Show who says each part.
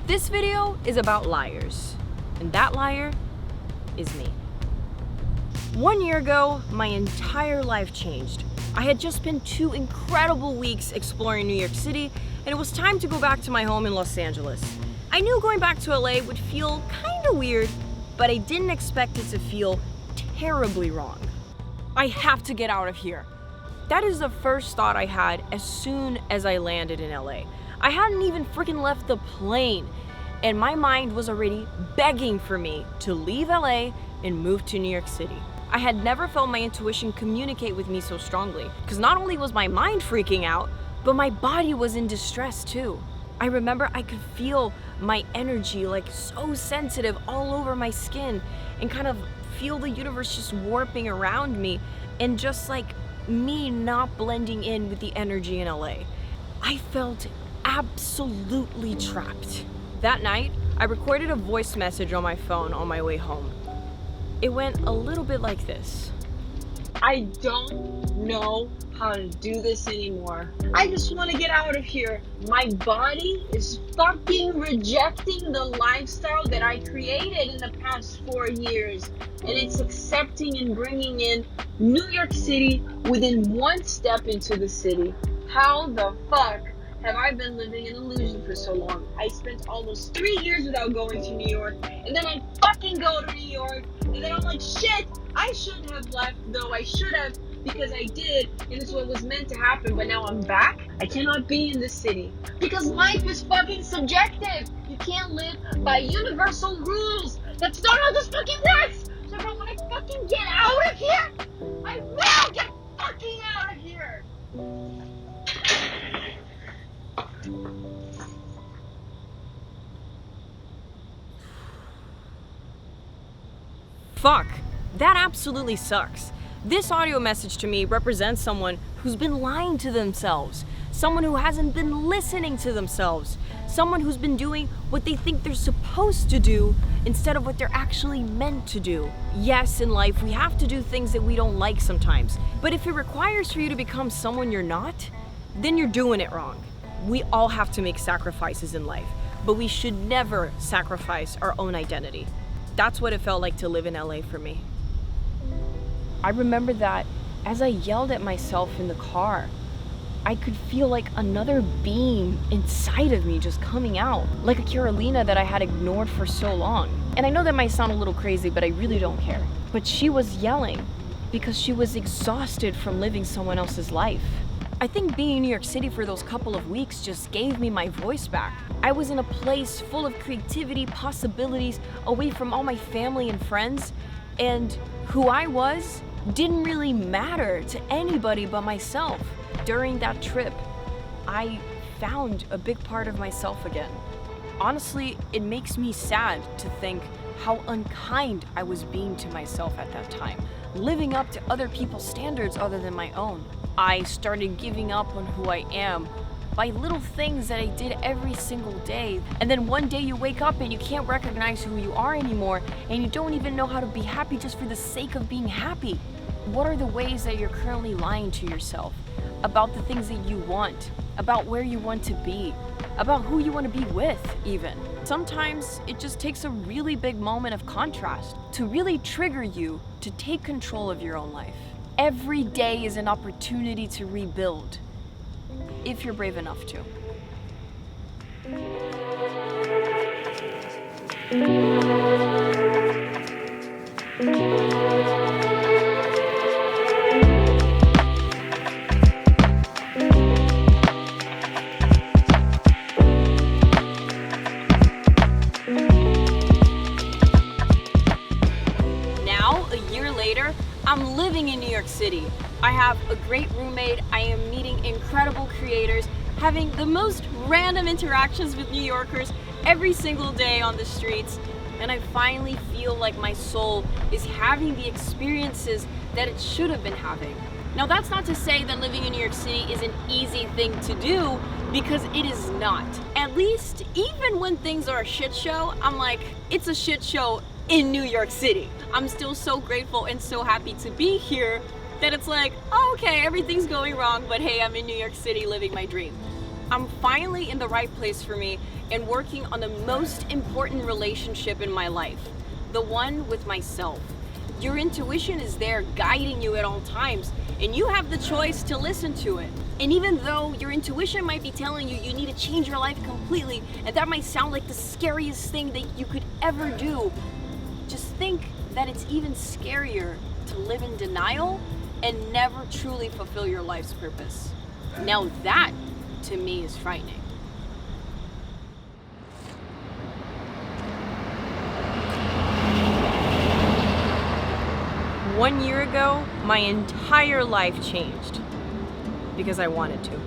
Speaker 1: This video is about liars, and that liar is me. 1 year ago, my entire life changed. I had just spent 2 incredible weeks exploring New York City, and it was time to go back to my home in Los Angeles. I knew going back to LA would feel kinda weird, but I didn't expect it to feel terribly wrong. I have to get out of here. That is the first thought I had as soon as I landed in LA. I hadn't even freaking left the plane, and my mind was already begging for me to leave LA and move to New York City. I had never felt my intuition communicate with me so strongly, because not only was my mind freaking out, but my body was in distress too. I remember I could feel my energy like so sensitive all over my skin and kind of feel the universe just warping around me and just like me not blending in with the energy in LA. I felt absolutely trapped. That night, I recorded a voice message on my phone on my way home. It went a little bit like this.
Speaker 2: I don't know how to do this anymore. I just want to get out of here. My body is fucking rejecting the lifestyle that I created in the past 4 years. And it's accepting and bringing in New York City within 1 step into the city. How the fuck have I been living an illusion for so long? I spent almost 3 years without going to New York, and then I fucking go to New York, and then I'm like, shit, I shouldn't have left, though I should have, because I did, and it's what was meant to happen, but now I'm back. I cannot be in this city, because life is fucking subjective. You can't live by universal rules. That's not how this fucking works. So if I want to fucking get out of here, I will get fucking out of here.
Speaker 1: Fuck, that absolutely sucks. This audio message to me represents someone who's been lying to themselves, someone who hasn't been listening to themselves, someone who's been doing what they think they're supposed to do instead of what they're actually meant to do. Yes, in life, we have to do things that we don't like sometimes, but if it requires for you to become someone you're not, then you're doing it wrong. We all have to make sacrifices in life, but we should never sacrifice our own identity. That's what it felt like to live in LA for me. I remember that as I yelled at myself in the car, I could feel like another being inside of me just coming out, like a Carolina that I had ignored for so long. And I know that might sound a little crazy, but I really don't care. But she was yelling because she was exhausted from living someone else's life. I think being in New York City for those couple of weeks just gave me my voice back. I was in a place full of creativity, possibilities, away from all my family and friends, and who I was didn't really matter to anybody but myself. During that trip, I found a big part of myself again. Honestly, it makes me sad to think how unkind I was being to myself at that time, living up to other people's standards other than my own. I started giving up on who I am by little things that I did every single day. And then one day you wake up and you can't recognize who you are anymore, and you don't even know how to be happy just for the sake of being happy. What are the ways that you're currently lying to yourself about the things that you want, about where you want to be, about who you want to be with even? Sometimes it just takes a really big moment of contrast to really trigger you to take control of your own life. Every day is an opportunity to rebuild, if you're brave enough to. Now, a year later, I'm living in New York City. I have a great roommate, I am meeting incredible creators, having the most random interactions with New Yorkers every single day on the streets, and I finally feel like my soul is having the experiences that it should have been having. Now, that's not to say that living in New York City is an easy thing to do, because it is not. At least, even when things are a shit show, I'm like, it's a shit show in New York City. I'm still so grateful and so happy to be here that it's like, oh, okay, everything's going wrong, but hey, I'm in New York City living my dream. I'm finally in the right place for me and working on the most important relationship in my life, the one with myself. Your intuition is there guiding you at all times, and you have the choice to listen to it. And even though your intuition might be telling you you need to change your life completely, and that might sound like the scariest thing that you could ever do, just think that it's even scarier to live in denial and never truly fulfill your life's purpose. Now that, to me, is frightening. One year ago, my entire life changed because I wanted to.